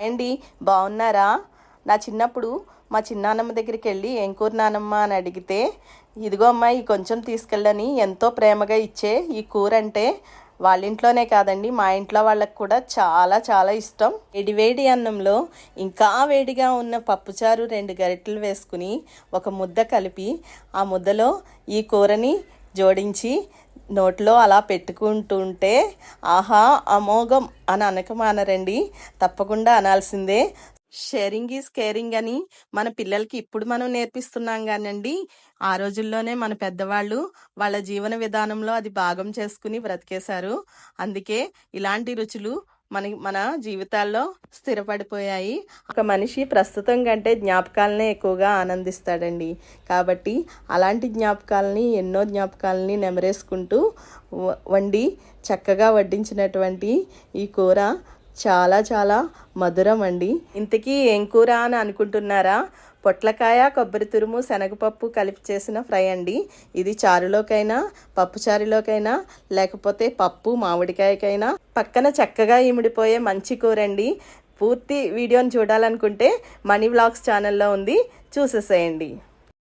ఏండి బాగున్నారా? నా చిన్నప్పుడు మా చిన్నానమ్మ దగ్గరికి వెళ్ళి ఏం కూర నానమ్మ అని అడిగితే, ఇదిగో అమ్మాయి కొంచెం తీసుకెళ్ళని ఎంతో ప్రేమగా ఇచ్చే ఈ కూర అంటే వాళ్ళ ఇంట్లోనే కాదండి, మా ఇంట్లో వాళ్ళకి కూడా చాలా చాలా ఇష్టం. వేడి అన్నంలో ఇంకా వేడిగా ఉన్న పప్పుచారు 2 గరిటెలు వేసుకుని ఒక ముద్ద కలిపి ఆ ముద్దలో ఈ కూరని జోడించి నోట్లో అలా పెట్టుకుంటుంటే ఆహా అమోఘం అని అనకమానరండి, తప్పకుండా అనాల్సిందే. షేరింగ్ ఈజ్ కేరింగ్ అని మన పిల్లలకి ఇప్పుడు మనం నేర్పిస్తున్నాం కానండి, ఆ రోజుల్లోనే మన పెద్దవాళ్ళు వాళ్ళ జీవన విధానంలో అది భాగం చేసుకుని బ్రతికేశారు. అందుకే ఇలాంటి రుచులు మన జీవితాల్లో స్థిరపడిపోయాయి. ఒక మనిషి ప్రస్తుతం కంటే జ్ఞాపకాలనే ఎక్కువగా ఆనందిస్తాడండి. కాబట్టి అలాంటి జ్ఞాపకాలని, ఎన్నో జ్ఞాపకాలని నెమరేసుకుంటూ వండి చక్కగా వడ్డించినటువంటి ఈ కూర చాలా చాలా మధురం అండి. ఇంతకీ ఏం కూర అని అనుకుంటున్నారా? పొట్లకాయ, కొబ్బరి తురుము, శనగపప్పు కలిపి చేసిన ఫ్రై అండి. ఇది చారులోకైనా, పప్పు చారులోకైనా, లేకపోతే పప్పు మామిడికాయకైనా పక్కన చక్కగా ఇమిడిపోయే మంచి కూర అండి. పూర్తి వీడియోని చూడాలనుకుంటే మనీ వ్లాగ్స్ ఛానల్లో ఉంది, చూసేసేయండి.